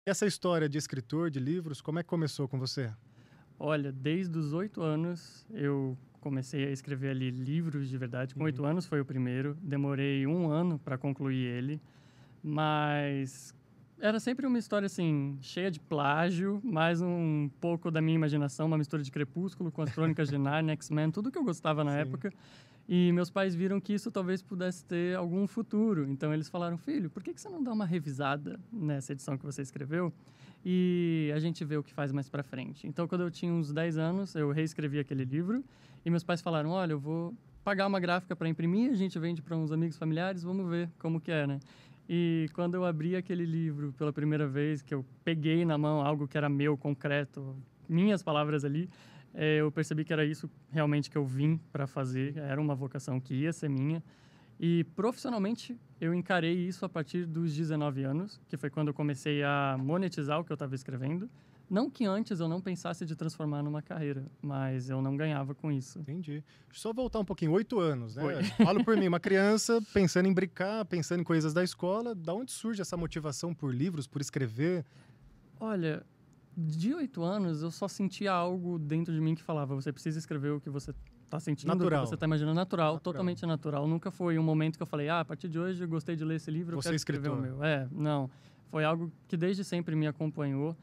Essa história de escritor, de livros, como é que começou com você? Olha, desde os 8 anos eu comecei a escrever ali livros de verdade. Com 8 anos foi o primeiro. Demorei 1 ano para concluir ele, mas era sempre uma história assim, cheia de plágio, mais um pouco da minha imaginação, uma mistura de Crepúsculo com as Crônicas de Narnia, X-Men, tudo que eu gostava na Sim. época. E meus pais viram que isso talvez pudesse ter algum futuro. Então eles falaram: filho, por que você não dá uma revisada nessa edição que você escreveu? E a gente vê o que faz mais pra frente. Então, quando eu tinha uns 10 anos, eu reescrevi aquele livro. E meus pais falaram: olha, eu vou pagar uma gráfica para imprimir, a gente vende para uns amigos familiares, vamos ver como que é, né? E quando eu abri aquele livro pela primeira vez, que eu peguei na mão algo que era meu, concreto, minhas palavras ali, eu percebi que era isso realmente que eu vim para fazer, era uma vocação que ia ser minha. E profissionalmente eu encarei isso a partir dos 19 anos, que foi quando eu comecei a monetizar o que eu estava escrevendo. Não que antes eu não pensasse de transformar numa carreira, mas eu não ganhava com isso. Entendi. Só voltar um pouquinho, 8 anos, né? Foi. Falo por mim, uma criança pensando em brincar, pensando em coisas da escola. Da onde surge essa motivação por livros, por escrever? Olha, de 8 anos eu só sentia algo dentro de mim que falava: você precisa escrever o que você está sentindo, Natural. o que você está imaginando, natural, Natural. totalmente natural. Nunca foi um momento que eu falei: a partir de hoje eu gostei de ler esse livro, eu Você quero é escrever o escritor. meu. Não. Foi algo que desde sempre me acompanhou,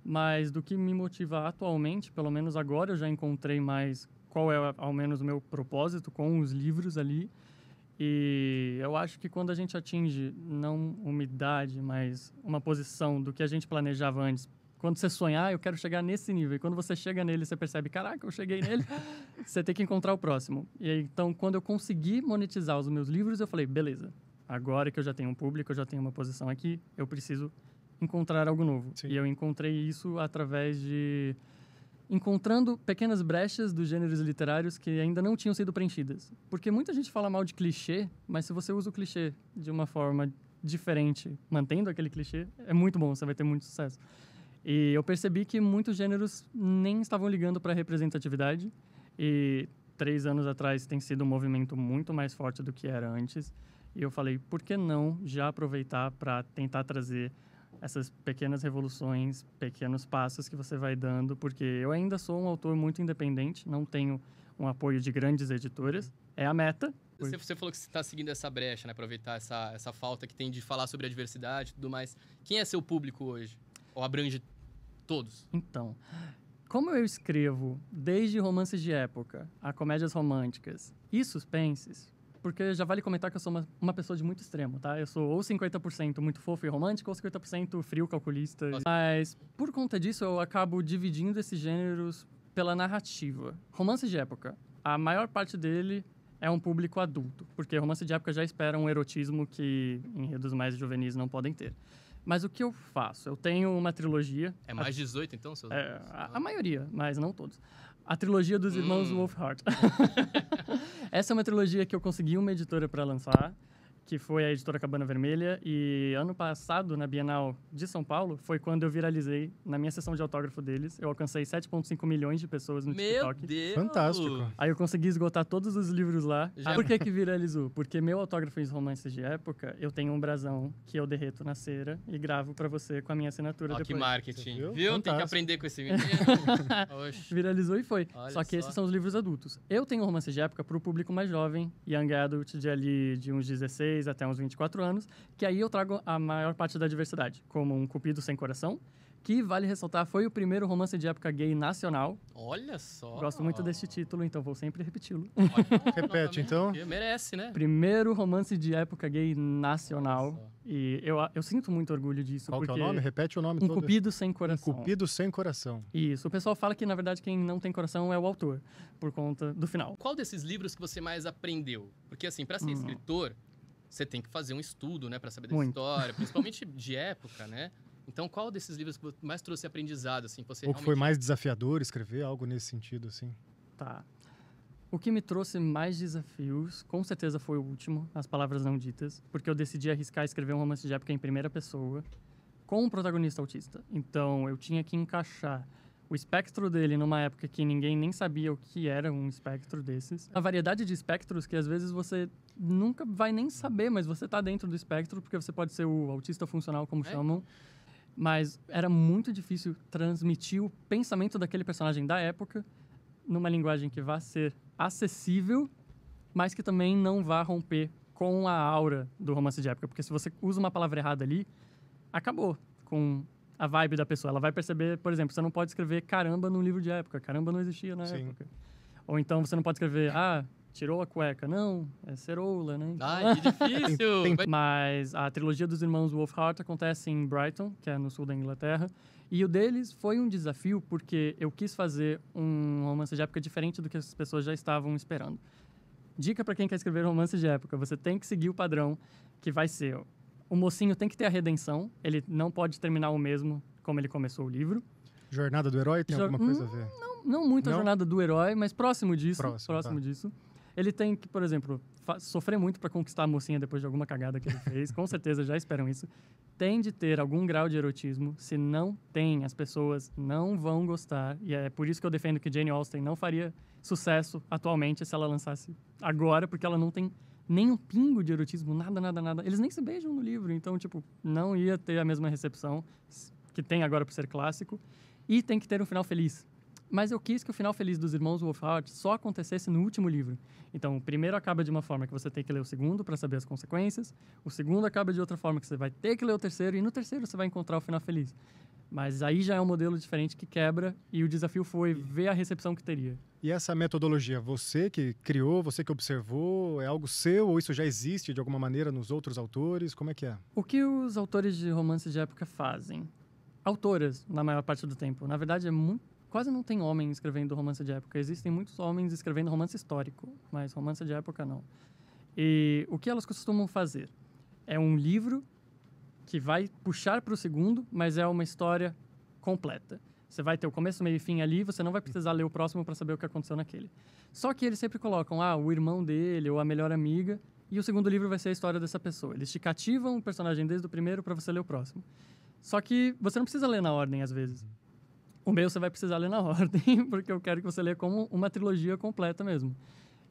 mas do que me motiva atualmente, pelo menos agora eu já encontrei mais qual é ao menos o meu propósito com os livros ali. E eu acho que quando a gente atinge não uma idade, mas uma posição do que a gente planejava antes, quando você sonhar, eu quero chegar nesse nível. E quando você chega nele, você percebe: caraca, eu cheguei nele. Você tem que encontrar o próximo. E aí, então, quando eu consegui monetizar os meus livros, eu falei: beleza, agora que eu já tenho um público, eu já tenho uma posição aqui, eu preciso encontrar algo novo. Sim. E eu encontrei isso através de encontrando pequenas brechas dos gêneros literários que ainda não tinham sido preenchidas. Porque muita gente fala mal de clichê, mas se você usa o clichê de uma forma diferente, mantendo aquele clichê, é muito bom, você vai ter muito sucesso. E eu percebi que muitos gêneros nem estavam ligando para a representatividade. E 3 anos atrás tem sido um movimento muito mais forte do que era antes. E eu falei: por que não já aproveitar para tentar trazer essas pequenas revoluções, pequenos passos que você vai dando? Porque eu ainda sou um autor muito independente, não tenho um apoio de grandes editoras. É a meta. Você falou que você está seguindo essa brecha, né? Aproveitar essa falta que tem de falar sobre a diversidade e tudo mais. Quem é seu público hoje? Ou abrange todos? Então, como eu escrevo desde romances de época a comédias românticas e suspenses, porque já vale comentar que eu sou uma pessoa de muito extremo, tá? Eu sou ou 50% muito fofo e romântico ou 50% frio, calculista. Nossa. Mas, por conta disso, eu acabo dividindo esses gêneros pela narrativa. Romances de época, a maior parte dele é um público adulto, porque romance de época já espera um erotismo que enredos mais juvenis não podem ter. Mas o que eu faço? Eu tenho uma trilogia. É mais 18, então, seus A maioria, mas não todos. A trilogia dos irmãos Wolfhard. Essa é uma trilogia que eu consegui uma editora para lançar, que foi a editora Cabana Vermelha. E ano passado, na Bienal de São Paulo, foi quando eu viralizei na minha sessão de autógrafo deles. Eu alcancei 7,5 milhões de pessoas no Meu TikTok. Deus! Fantástico. Aí eu consegui esgotar todos os livros lá. Já- Por que viralizou? Porque meu autógrafo em romances de época, eu tenho um brasão que eu derreto na cera e gravo pra você com a minha assinatura Ó, que depois. marketing. Você viu? Viu? Tem que Fantástico. aprender com esse menino. Oxe. Viralizou e foi. Olha Só que só. esses são os livros adultos. Eu tenho romances de época pro público mais jovem, young adult, de uns 16 até uns 24 anos, que aí eu trago a maior parte da diversidade, como Um Cupido Sem Coração, que, vale ressaltar, foi o primeiro romance de época gay nacional. Olha só. Gosto muito deste título, então vou sempre repeti-lo. Repete, então. Merece, né? Primeiro romance de época gay nacional. Olha só. E eu sinto muito orgulho disso. Qual que é o porque nome? Repete o nome Um todo. Cupido Sem Um Coração. Cupido Sem Coração. Isso. O pessoal fala que, na verdade, quem não tem coração é o autor, por conta do final. Qual desses livros que você mais aprendeu? Porque, assim, pra ser escritor, você tem que fazer um estudo, né? Pra saber da Muito. história, principalmente de época, né? Então, qual desses livros que mais trouxe aprendizado, assim, que você Ou que foi realmente... mais desafiador escrever algo nesse sentido, assim? Tá. O que me trouxe mais desafios, com certeza, foi o último, As Palavras Não Ditas, porque eu decidi arriscar escrever um romance de época em primeira pessoa, com um protagonista autista. Então, eu tinha que encaixar o espectro dele numa época que ninguém nem sabia o que era um espectro desses. A variedade de espectros que, às vezes, você nunca vai nem saber, mas você tá dentro do espectro, porque você pode ser o autista funcional, como chamam. Mas era muito difícil transmitir o pensamento daquele personagem da época numa linguagem que vá ser acessível, mas que também não vá romper com a aura do romance de época. Porque se você usa uma palavra errada ali, acabou com a vibe da pessoa. Ela vai perceber, por exemplo, você não pode escrever caramba num livro de época. Caramba não existia na época. Ou então você não pode escrever, tirou a cueca. Não, é ceroula, né? Ai, que difícil! Mas a trilogia dos irmãos Wolfhard acontece em Brighton, que é no sul da Inglaterra. E o deles foi um desafio porque eu quis fazer um romance de época diferente do que as pessoas já estavam esperando. Dica para quem quer escrever romance de época, você tem que seguir o padrão que vai ser... O mocinho tem que ter a redenção, ele não pode terminar o mesmo como ele começou o livro. Jornada do herói tem alguma coisa a ver? Não muito a jornada do herói, mas próximo disso. Próximo disso. Ele tem que, por exemplo, sofrer muito para conquistar a mocinha depois de alguma cagada que ele fez. Com certeza já esperam isso. Tem de ter algum grau de erotismo. Se não tem, as pessoas não vão gostar. E é por isso que eu defendo que Jane Austen não faria sucesso atualmente se ela lançasse agora, porque ela não tem nem um pingo de erotismo, nada. Eles nem se beijam no livro, então, tipo, não ia ter a mesma recepção que tem agora por ser clássico. E tem que ter um final feliz. Mas eu quis que o final feliz dos Irmãos Wolfhard só acontecesse no último livro. Então, o primeiro acaba de uma forma que você tem que ler o segundo para saber as consequências. O segundo acaba de outra forma que você vai ter que ler o terceiro. E no terceiro você vai encontrar o final feliz. Mas aí já é um modelo diferente que quebra. E o desafio foi ver a recepção que teria. E essa metodologia, você que criou, você que observou, é algo seu ou isso já existe de alguma maneira nos outros autores? Como é que é? O que os autores de romances de época fazem? Autoras, na maior parte do tempo. Na verdade, quase não tem homem escrevendo romance de época. Existem muitos homens escrevendo romance histórico, mas romance de época não. E o que elas costumam fazer? É um livro que vai puxar para o segundo, mas é uma história completa. Você vai ter o começo, meio e fim ali, você não vai precisar ler o próximo para saber o que aconteceu naquele. Só que eles sempre colocam, o irmão dele ou a melhor amiga, e o segundo livro vai ser a história dessa pessoa. Eles te cativam o personagem desde o primeiro para você ler o próximo. Só que você não precisa ler na ordem, às vezes. O meu você vai precisar ler na ordem, porque eu quero que você leia como uma trilogia completa mesmo.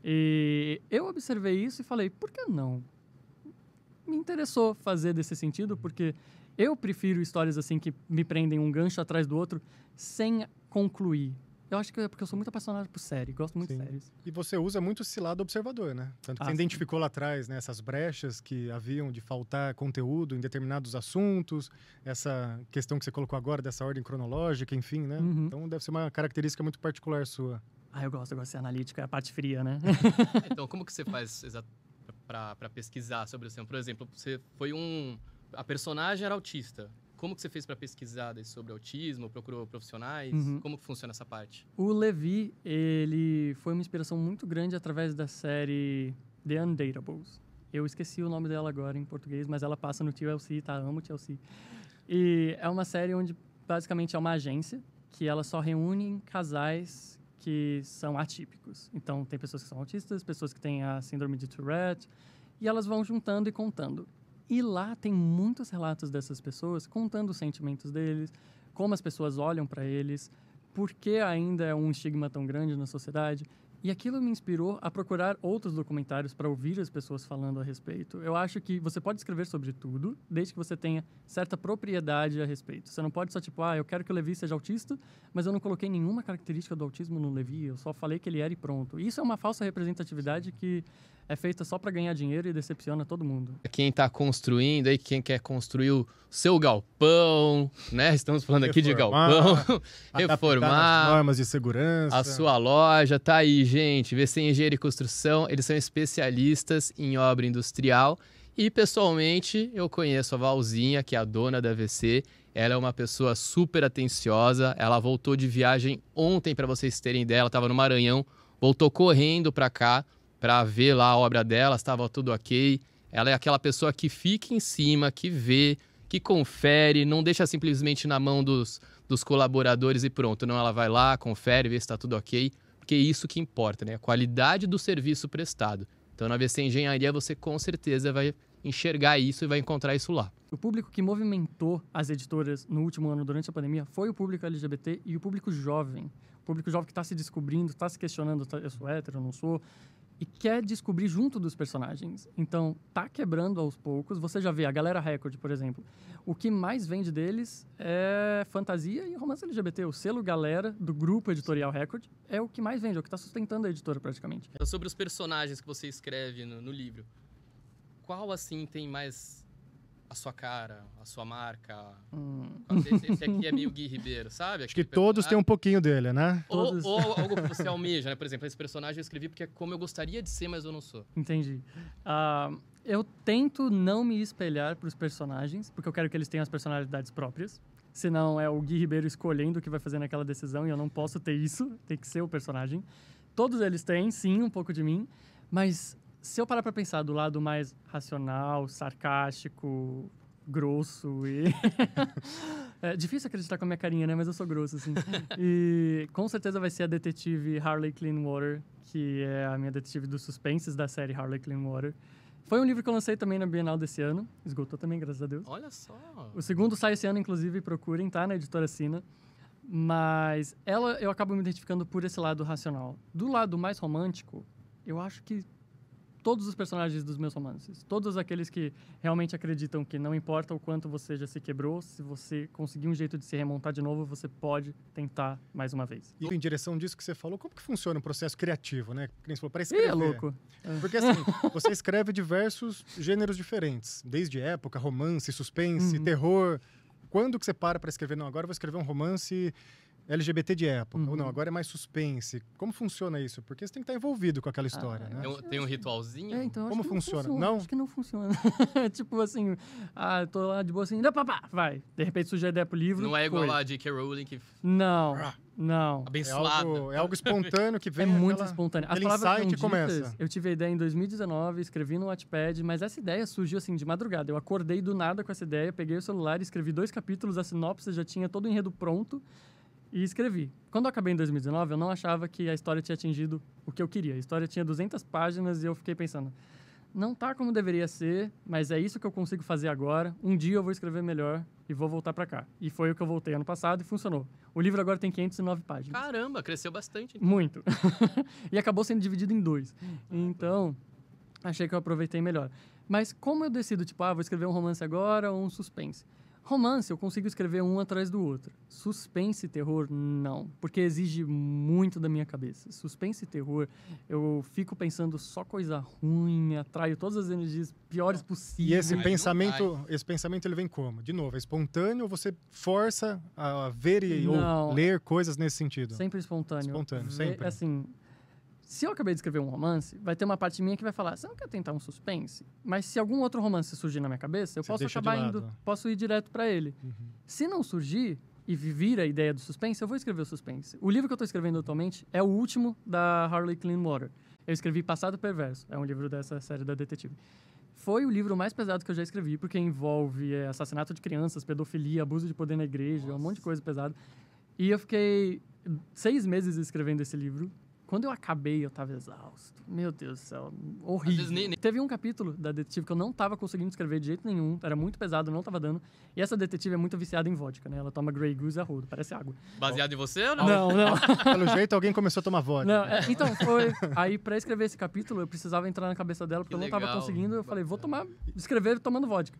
E eu observei isso e falei, por que não? Me interessou fazer desse sentido, porque eu prefiro histórias assim que me prendem um gancho atrás do outro sem concluir. Eu acho que é porque eu sou muito apaixonado por série, gosto muito de séries. E você usa muito esse lado observador, né? Tanto que você identificou lá atrás, né, essas brechas que haviam de faltar conteúdo em determinados assuntos, essa questão que você colocou agora dessa ordem cronológica, enfim, né? Uhum. Então deve ser uma característica muito particular sua. Eu gosto de ser analítica, é a parte fria, né? Então, como que você faz para pesquisar sobre o seu? Por exemplo, você foi a personagem era autista. Como que você fez para pesquisar sobre autismo? Procurou profissionais? Uhum. Como que funciona essa parte? O Levi, ele foi uma inspiração muito grande através da série The Undateables. Eu esqueci o nome dela agora em português, mas ela passa no TLC, tá? Amo TLC. E é uma série onde, basicamente, é uma agência que ela só reúne casais que são atípicos. Então, tem pessoas que são autistas, pessoas que têm a síndrome de Tourette, e elas vão juntando e contando. E lá tem muitos relatos dessas pessoas contando os sentimentos deles, como as pessoas olham para eles, por que ainda é um estigma tão grande na sociedade. E aquilo me inspirou a procurar outros documentários para ouvir as pessoas falando a respeito. Eu acho que você pode escrever sobre tudo, desde que você tenha certa propriedade a respeito. Você não pode só eu quero que o Levi seja autista, mas eu não coloquei nenhuma característica do autismo no Levi, eu só falei que ele era e pronto. Isso é uma falsa representatividade que é feita só para ganhar dinheiro e decepciona todo mundo. Quem está construindo aí, quem quer construir o seu galpão, né? Estamos falando aqui de galpão, reformar as normas de segurança, a sua loja, tá aí, gente. VC Engenharia e Construção, eles são especialistas em obra industrial e, pessoalmente, eu conheço a Valzinha, que é a dona da VC. Ela é uma pessoa super atenciosa, ela voltou de viagem ontem, para vocês terem ideia, ela estava no Maranhão, voltou correndo para cá, para ver lá a obra dela, estava tudo ok. Ela é aquela pessoa que fica em cima, que vê, que confere, não deixa simplesmente na mão dos colaboradores e pronto. Não, ela vai lá, confere, vê se está tudo ok, porque é isso que importa, né? A qualidade do serviço prestado. Então, na VC Engenharia, você com certeza vai enxergar isso e vai encontrar isso lá. O público que movimentou as editoras no último ano, durante a pandemia, foi o público LGBT e o público jovem. O público jovem que está se descobrindo, está se questionando, eu sou hétero, eu não sou. e quer descobrir junto dos personagens. Então, tá quebrando aos poucos. Você já vê a Galera Record, por exemplo. O que mais vende deles é fantasia e romance LGBT. O selo Galera, do grupo editorial Record, é o que mais vende, é o que está sustentando a editora praticamente. Então, sobre os personagens que você escreve no livro, qual, assim, tem mais a sua cara, a sua marca? Esse aqui é meio Gui Ribeiro, sabe? Acho que todos têm um pouquinho dele, né? Ou algo que você almeja, né? Por exemplo, esse personagem eu escrevi porque é como eu gostaria de ser, mas eu não sou. Entendi. Eu tento não me espelhar para os personagens, porque eu quero que eles tenham as personalidades próprias. Senão é o Gui Ribeiro escolhendo o que vai fazer naquela decisão e eu não posso ter isso, tem que ser o personagem. Todos eles têm, sim, um pouco de mim, mas se eu parar para pensar do lado mais racional, sarcástico, grosso e... É difícil acreditar com a minha carinha, né? Mas eu sou grosso, assim. E com certeza vai ser a detetive Harley Cleanwater, que é a minha detetive dos suspenses da série Harley Cleanwater. Foi um livro que eu lancei também na Bienal desse ano. Esgotou também, graças a Deus. Olha só! O segundo sai esse ano, inclusive, procurem, tá? Na editora Sina. Mas eu acabo me identificando por esse lado racional. Do lado mais romântico, eu acho que todos os personagens dos meus romances, todos aqueles que realmente acreditam que não importa o quanto você já se quebrou, se você conseguir um jeito de se remontar de novo, você pode tentar mais uma vez. E em direção disso que você falou, como que funciona o processo criativo, né? Que nem você falou, para escrever. É louco. Porque assim, você escreve diversos gêneros diferentes, desde época, romance, suspense, terror. Quando que você para escrever? Não, agora eu vou escrever um romance LGBT de época. Ou não, agora é mais suspense. Como funciona isso? Porque você tem que estar envolvido com aquela história, né? Tem um ritualzinho? Então, como funciona? Não? Acho que não funciona. Tipo assim, tô lá de boa assim, vai. De repente surge a ideia pro livro. Não é igual a J.K. Rowling que... Não. Abençoada. É algo espontâneo que vem. É muito espontâneo. As palavras insight começa. Eu tive a ideia em 2019, escrevi no Wattpad, mas essa ideia surgiu assim de madrugada. Eu acordei do nada com essa ideia, peguei o celular, escrevi 2 capítulos, a sinopse já tinha todo o enredo pronto. E escrevi. Quando eu acabei em 2019, eu não achava que a história tinha atingido o que eu queria. A história tinha 200 páginas e eu fiquei pensando, não tá como deveria ser, mas é isso que eu consigo fazer agora. Um dia eu vou escrever melhor e vou voltar para cá. E foi o que eu voltei ano passado e funcionou. O livro agora tem 509 páginas. Caramba, cresceu bastante. Então. Muito. E acabou sendo dividido em 2. Então, achei que eu aproveitei melhor. Mas como eu decido, tipo, vou escrever um romance agora ou um suspense? Romance, eu consigo escrever um atrás do outro. Suspense e terror, não. Porque exige muito da minha cabeça. Suspense e terror, eu fico pensando só coisa ruim, me atraio todas as energias piores possíveis. E esse pensamento, ele vem como? De novo, é espontâneo ou você força a ver ou ler coisas nesse sentido? Sempre espontâneo. Espontâneo, sempre. Assim, se eu acabei de escrever um romance, vai ter uma parte minha que vai falar, você não quer tentar um suspense? Mas se algum outro romance surgir na minha cabeça, eu posso ir direto para ele. Se não surgir e vir a ideia do suspense, eu vou escrever o suspense. O livro que eu estou escrevendo atualmente é o último da Harley Cleanwater. Eu escrevi Passado Perverso, é um livro dessa série da detetive. Foi o livro mais pesado que eu já escrevi, porque envolve assassinato de crianças, pedofilia, abuso de poder na igreja, um monte de coisa pesada. E eu fiquei 6 meses escrevendo esse livro. Quando eu acabei, eu tava exausto. Meu Deus do céu, horrível. Teve um capítulo da detetive que eu não tava conseguindo escrever de jeito nenhum. Era muito pesado, não tava dando. E essa detetive é muito viciada em vodka, né? Ela toma Grey Goose a rodo, parece água. Baseado em você ou não? Não. Pelo jeito, alguém começou a tomar vodka. Não, então, foi... Aí, pra escrever esse capítulo, eu precisava entrar na cabeça dela, porque eu não tava conseguindo. Eu falei, vou escrever tomando vodka.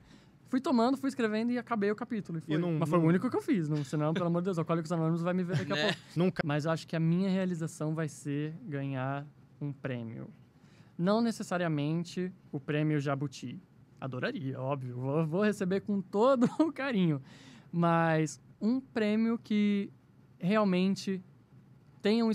Fui tomando, fui escrevendo e acabei o capítulo. Mas foi o único que eu fiz. Senão, pelo amor de Deus, o Alcoólicos Anônimos vai me ver daqui a pouco. Nunca. Mas eu acho que a minha realização vai ser ganhar um prêmio. Não necessariamente o prêmio Jabuti. Adoraria, óbvio. Vou receber com todo o carinho. Mas um prêmio que realmente tenha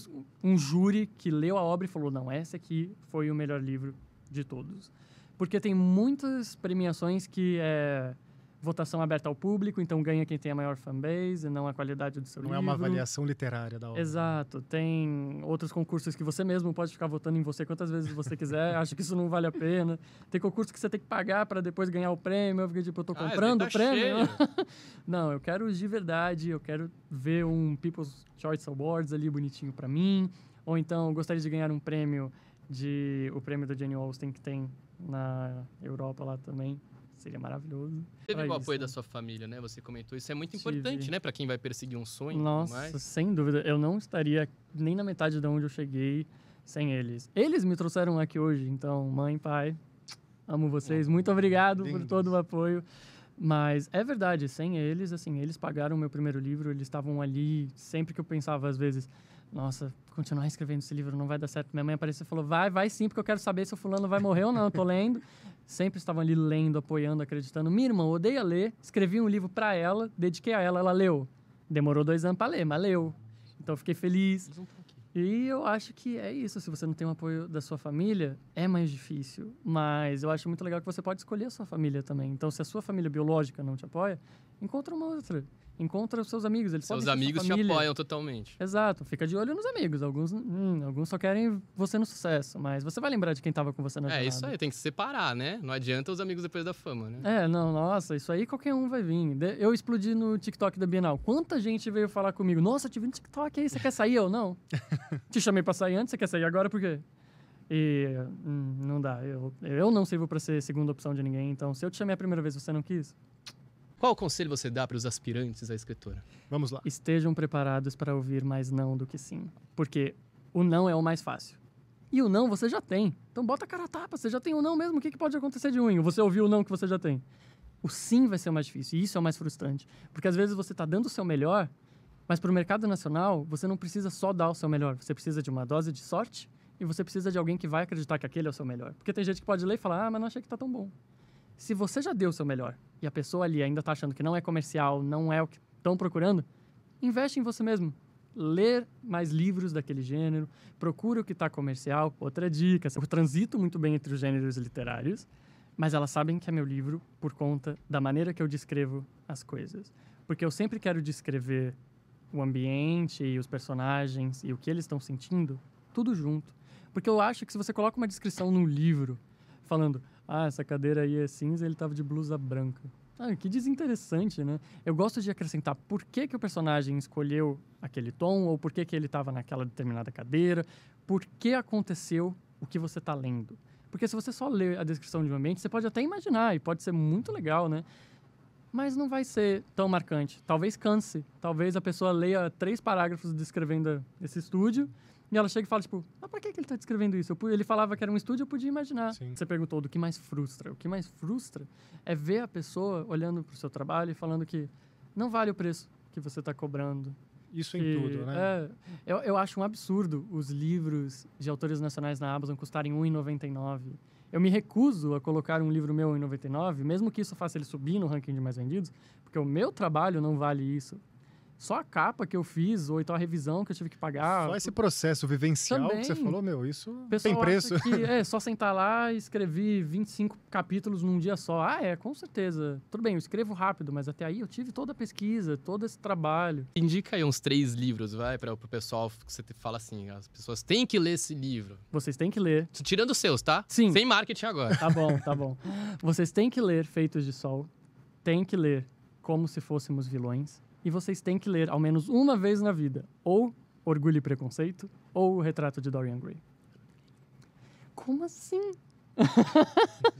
um júri que leu a obra e falou, não, esse aqui foi o melhor livro de todos. Porque tem muitas premiações que é votação aberta ao público, então ganha quem tem a maior fanbase, não a qualidade do seu livro. Não é uma avaliação literária da obra. Exato. Tem outros concursos que você mesmo pode ficar votando em você quantas vezes você quiser. Acho que isso não vale a pena. Tem concurso que você tem que pagar para depois ganhar o prêmio. Eu fiquei tipo, eu tô comprando o prêmio. Não, eu quero de verdade. Eu quero ver um People's Choice Awards ali bonitinho para mim. Ou então, eu gostaria de ganhar um prêmio o prêmio da Jane Austen que tem na Europa lá também. Seria maravilhoso. Teve o apoio da sua família, né? Você comentou. Isso é muito importante, né? Para quem vai perseguir um sonho. Nossa, sem dúvida. Eu não estaria nem na metade de onde eu cheguei sem eles. Eles me trouxeram aqui hoje, então, mãe, pai, amo vocês. Muito obrigado por todo o apoio. Mas é verdade, sem eles, assim, eles pagaram o meu primeiro livro, eles estavam ali, sempre que eu pensava, às vezes, nossa, continuar escrevendo esse livro não vai dar certo. Minha mãe apareceu e falou, vai sim, porque eu quero saber se o fulano vai morrer ou não, eu tô lendo. Sempre estavam ali lendo, apoiando, acreditando. Minha irmã odeia ler, escrevi um livro pra ela, dediquei a ela, ela leu. Demorou 2 anos pra ler, mas leu. Então eu fiquei feliz. E eu acho que é isso. Se você não tem o apoio da sua família, é mais difícil. Mas eu acho muito legal que você pode escolher a sua família também. Então, se a sua família biológica não te apoia, encontra uma outra. Encontra os seus amigos. Eles Seus amigos te apoiam totalmente. Exato. Fica de olho nos amigos. Alguns só querem você no sucesso. Mas você vai lembrar de quem estava com você na jornada. É isso aí. Tem que se separar, né? Não adianta os amigos depois da fama, né? Nossa, isso aí qualquer um vai vir. Eu explodi no TikTok da Bienal. Quanta gente veio falar comigo? Nossa, te vi no TikTok aí, você quer sair? Eu, não. Te chamei pra sair antes, você quer sair agora por quê? E não dá. Eu não sirvo pra ser segunda opção de ninguém. Então, se eu te chamei a primeira vez e você não quis... Qual conselho você dá para os aspirantes à escritora? Vamos lá. Estejam preparados para ouvir mais não do que sim. Porque o não é o mais fácil. E o não você já tem. Então bota a cara a tapa, você já tem o não mesmo. O que pode acontecer de ruim? Você ouviu o não que você já tem. O sim vai ser o mais difícil. E isso é o mais frustrante. Porque às vezes você está dando o seu melhor, mas para o mercado nacional, você não precisa só dar o seu melhor. Você precisa de uma dose de sorte e você precisa de alguém que vai acreditar que aquele é o seu melhor. Porque tem gente que pode ler e falar, mas não achei que está tão bom. Se você já deu o seu melhor e a pessoa ali ainda está achando que não é comercial, não é o que estão procurando, investe em você mesmo. Ler mais livros daquele gênero, procura o que está comercial. Outra dica, eu transito muito bem entre os gêneros literários, mas elas sabem que é meu livro por conta da maneira que eu descrevo as coisas. Porque eu sempre quero descrever o ambiente e os personagens e o que eles estão sentindo, tudo junto. Porque eu acho que se você coloca uma descrição num livro falando... essa cadeira aí é cinza e ele tava de blusa branca. Que desinteressante, né? Eu gosto de acrescentar por que o personagem escolheu aquele tom ou por que ele estava naquela determinada cadeira, por que aconteceu o que você está lendo. Porque se você só lê a descrição de um ambiente, você pode até imaginar e pode ser muito legal, né? Mas não vai ser tão marcante. Talvez canse. Talvez a pessoa leia 3 parágrafos descrevendo esse estúdio e ela chega e fala, tipo, pra que ele está descrevendo isso? Ele falava que era um estúdio, eu podia imaginar. Sim. Você perguntou do que mais frustra. O que mais frustra é ver a pessoa olhando para o seu trabalho e falando que não vale o preço que você está cobrando. Isso em tudo, né? Eu acho um absurdo os livros de autores nacionais na Amazon custarem R$ 1,99. Eu me recuso a colocar um livro meu em R$ 1,99, mesmo que isso faça ele subir no ranking de mais vendidos, porque o meu trabalho não vale isso. Só a capa que eu fiz, ou então a revisão que eu tive que pagar. Só esse processo vivencial também, que você falou, isso tem preço. Só sentar lá e escrever 25 capítulos num dia só. Com certeza. Tudo bem, eu escrevo rápido, mas até aí eu tive toda a pesquisa, todo esse trabalho. Indica aí uns 3 livros, para pro pessoal, que você fala assim, as pessoas têm que ler esse livro. Vocês têm que ler. Tirando os seus, tá? Sim. Sem marketing agora. Tá bom. Vocês têm que ler Feitos de Sol, têm que ler Como Se Fôssemos Vilões, e vocês têm que ler, ao menos uma vez na vida, ou Orgulho e Preconceito, ou O Retrato de Dorian Gray. Como assim?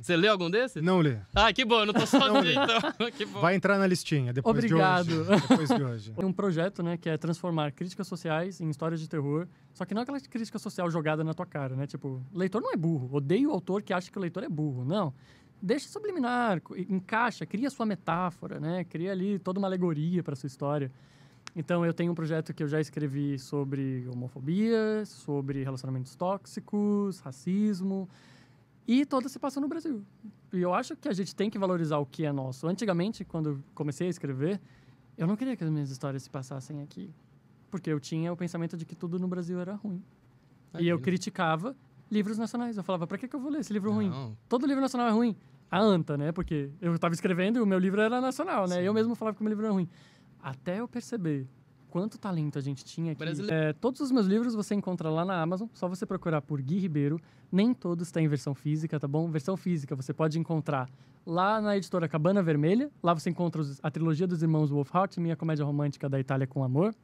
Você leu algum desses? Não lê. Que bom, eu não tô sozinho, então. Que bom. Vai entrar na listinha depois Obrigado. de hoje. Depois de hoje. Tem um projeto, né, que é transformar críticas sociais em histórias de terror, só que não aquela crítica social jogada na tua cara, né? Tipo, o leitor não é burro. Odeio o autor que acha que o leitor é burro. Não. Deixa subliminar, encaixa, cria sua metáfora, né? Cria ali toda uma alegoria para sua história. Então, eu tenho um projeto que eu já escrevi sobre homofobia, sobre relacionamentos tóxicos, racismo, e toda se passa no Brasil. E eu acho que a gente tem que valorizar o que é nosso. Antigamente, quando eu comecei a escrever, eu não queria que as minhas histórias se passassem aqui, porque eu tinha o pensamento de que tudo no Brasil era ruim. E eu criticava livros nacionais. Eu falava, pra que eu vou ler esse livro ruim? Todo livro nacional é ruim. A ANTA, né? Porque eu estava escrevendo e o meu livro era nacional, né? Sim. Eu mesmo falava que o meu livro era ruim. Até eu perceber quanto talento a gente tinha aqui. Todos os meus livros você encontra lá na Amazon. Só você procurar por Gui Ribeiro. Nem todos têm versão física, tá bom? Versão física você pode encontrar lá na editora Cabana Vermelha. Lá você encontra a trilogia dos irmãos Wolfhard, Minha Comédia Romântica da Itália com Amor.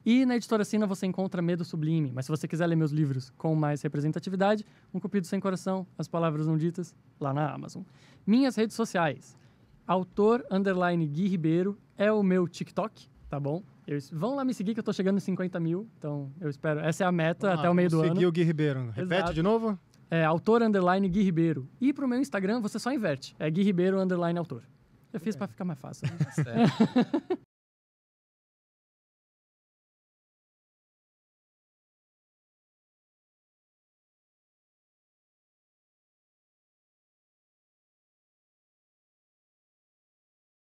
E na editora Sina você encontra Medo Sublime. Mas se você quiser ler meus livros com mais representatividade, Um Cupido Sem Coração, As Palavras Não Ditas, lá na Amazon. Minhas redes sociais. Autor_Gui Ribeiro é o meu TikTok, tá bom? Vão lá me seguir que eu tô chegando em 50 mil, então eu espero. Essa é a meta até o meio do ano. Seguir o Gui Ribeiro. Repete Exato. de novo? Autor _ Gui Ribeiro. E pro meu Instagram você só inverte. É Gui Ribeiro _ autor. Eu fiz para ficar mais fácil. Certo.